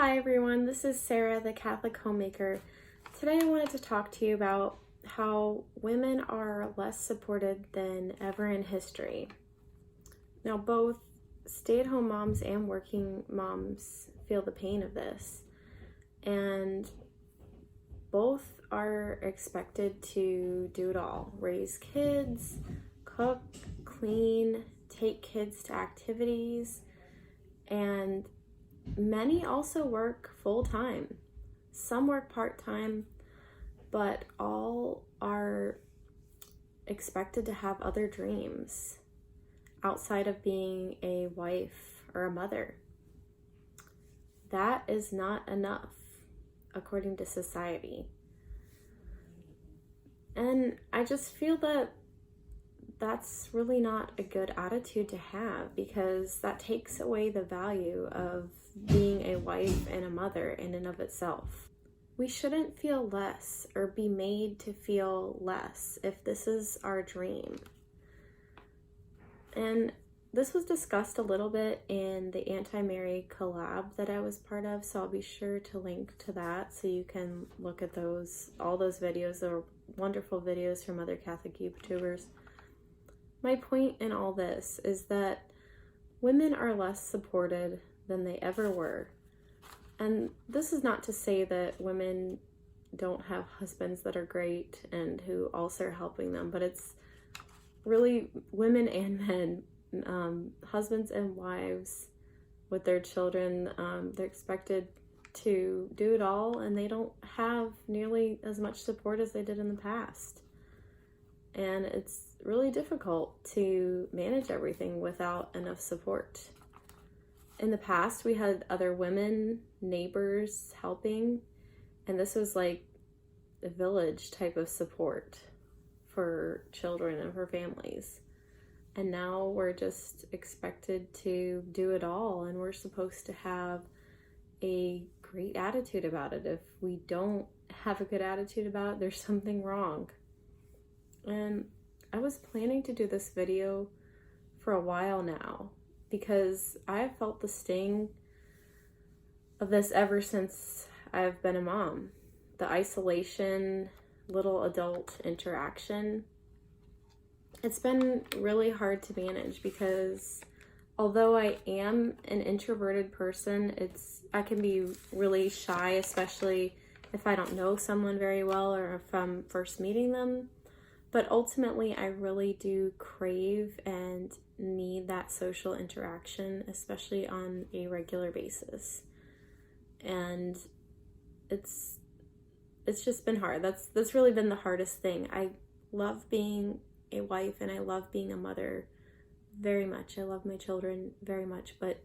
Hi everyone, this is Sarah, the Catholic Homemaker. Today I wanted to talk to you about how women are less supported than ever in history. Now, both stay-at-home moms and working moms feel the pain of this, and both are expected to do it all: raise kids, cook, clean, take kids to activities, and many also work full-time. Some work part-time, but all are expected to have other dreams outside of being a wife or a mother. That is not enough, according to society. And I just feel that that's really not a good attitude to have, because that takes away the value of being a wife and a mother in and of itself. We shouldn't feel less or be made to feel less if this is our dream. And this was discussed a little bit in the Anti-Mary collab that I was part of, so I'll be sure to link to that so you can look at all those videos. They were wonderful videos from other Catholic YouTubers. My point in all this is that women are less supported than they ever were. And this is not to say that women don't have husbands that are great and who also are helping them, but it's really women and men, husbands and wives with their children. They're expected to do it all, and they don't have nearly as much support as they did in the past. And it's really difficult to manage everything without enough support. In the past, we had other women, neighbors helping, and this was like a village type of support for children and for families. And now we're just expected to do it all, and we're supposed to have a great attitude about it. If we don't have a good attitude about it, there's something wrong. And I was planning to do this video for a while now, because I have felt the sting of this ever since I've been a mom. The isolation, little adult interaction. It's been really hard to manage, because although I am an introverted person, I can be really shy, especially if I don't know someone very well or if I'm first meeting them. But ultimately, I really do crave and need that social interaction, especially on a regular basis. And it's just been hard. That's really been the hardest thing. I love being a wife and I love being a mother very much. I love my children very much, but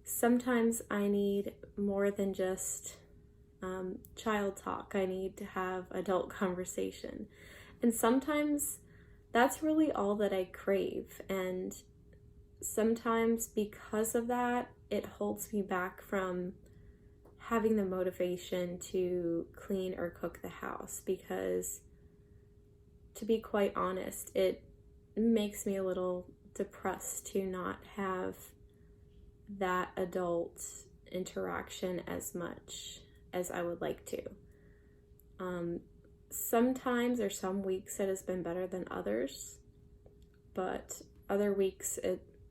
sometimes I need more than just child talk. I need to have adult conversation. And sometimes that's really all that I crave. And sometimes because of that, it holds me back from having the motivation to clean or cook the house, because to be quite honest, it makes me a little depressed to not have that adult interaction as much as I would like to. Sometimes or some weeks it has been better than others, but other weeks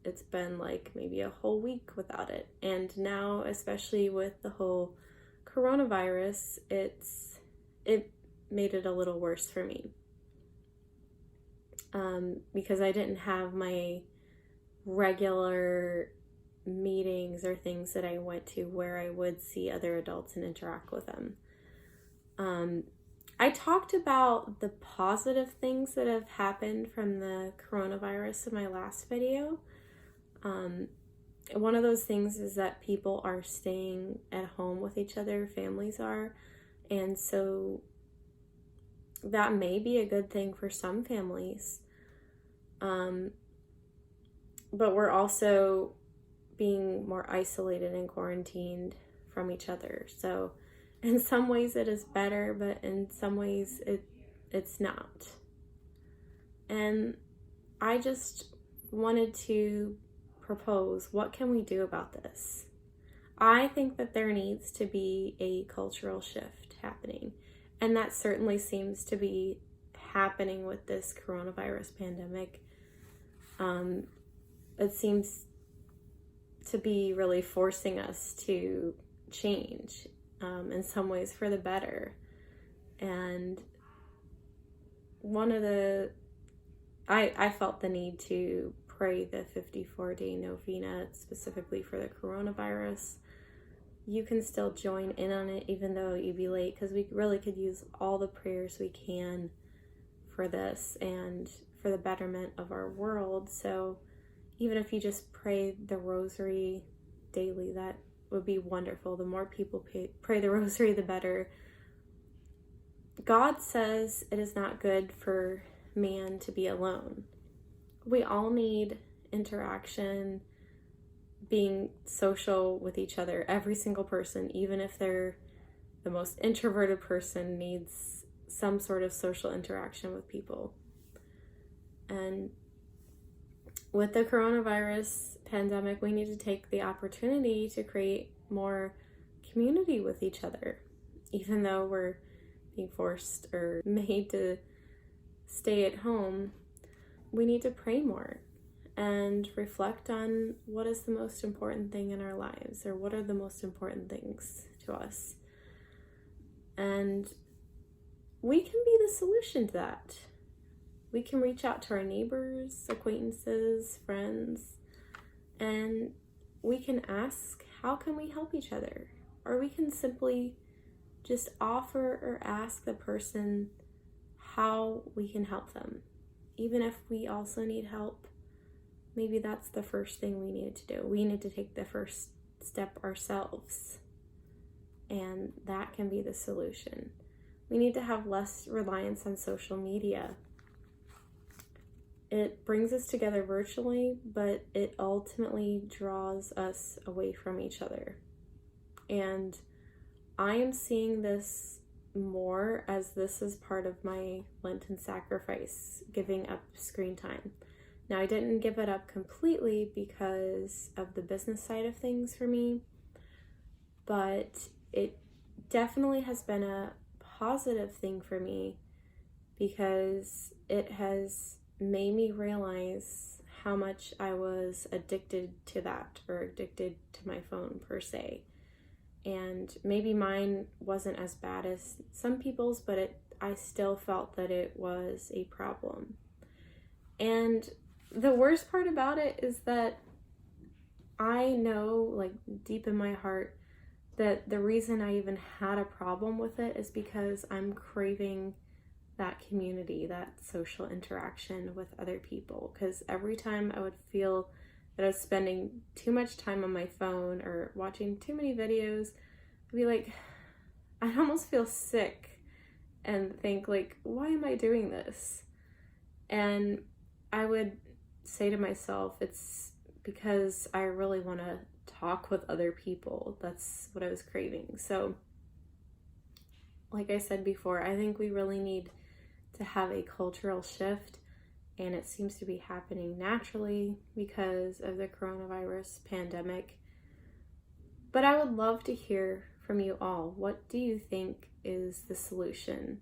it's been like maybe a whole week without it. And now, especially with the whole coronavirus, it made it a little worse for me, because I didn't have my regular meetings or things that I went to where I would see other adults and interact with them. I talked about the positive things that have happened from the coronavirus in my last video. One of those things is that people are staying at home with each other, families are, and so that may be a good thing for some families. But we're also being more isolated and quarantined from each other. So in some ways it is better, but in some ways it's not. And I just wanted to propose, what can we do about this? I think that there needs to be a cultural shift happening. And that certainly seems to be happening with this coronavirus pandemic. It seems to be really forcing us to change in some ways for the better. And I felt the need to pray the 54-day novena specifically for the coronavirus. You can still join in on it even though you'd be late, because we really could use all the prayers we can for this and for the betterment of our world. So even if you just pray the rosary daily, that would be wonderful. The more people pray the rosary, the better. God says it is not good for man to be alone. We all need interaction, being social with each other. Every single person, even if they're the most introverted person, needs some sort of social interaction with people. And with the coronavirus pandemic, we need to take the opportunity to create more community with each other. Even though we're being forced or made to stay at home, we need to pray more and reflect on what is the most important thing in our lives, or what are the most important things to us. And we can be the solution to that. We can reach out to our neighbors, acquaintances, friends, and we can ask, how can we help each other? Or we can simply just offer or ask the person how we can help them. Even if we also need help, maybe that's the first thing we needed to do. We need to take the first step ourselves, and that can be the solution. We need to have less reliance on social media. It brings us together virtually, but it ultimately draws us away from each other. And I am seeing this more as this is part of my Lenten sacrifice, giving up screen time. Now, I didn't give it up completely because of the business side of things for me, but it definitely has been a positive thing for me because it has made me realize how much I was addicted to that, or addicted to my phone per se. And maybe mine wasn't as bad as some people's, but I still felt that it was a problem. And the worst part about it is that I know, like, deep in my heart, that the reason I even had a problem with it is because I'm craving that community, that social interaction with other people. Because every time I would feel that I was spending too much time on my phone or watching too many videos, I'd be like, I'd almost feel sick and think, like, why am I doing this? And I would say to myself, it's because I really want to talk with other people. That's what I was craving. So, like I said before, I think we really need to have a cultural shift, and it seems to be happening naturally because of the coronavirus pandemic. But I would love to hear from you all. What do you think is the solution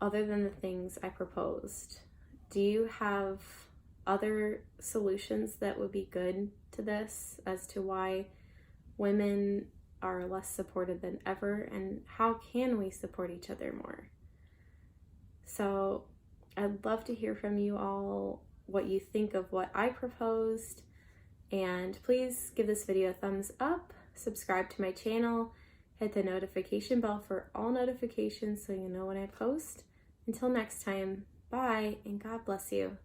other than the things I proposed? Do you have other solutions that would be good to this as to why women are less supported than ever, and how can we support each other more? So I'd love to hear from you all what you think of what I proposed, and please give this video a thumbs up, subscribe to my channel, hit the notification bell for all notifications so you know when I post. Until next time, bye, and God bless you.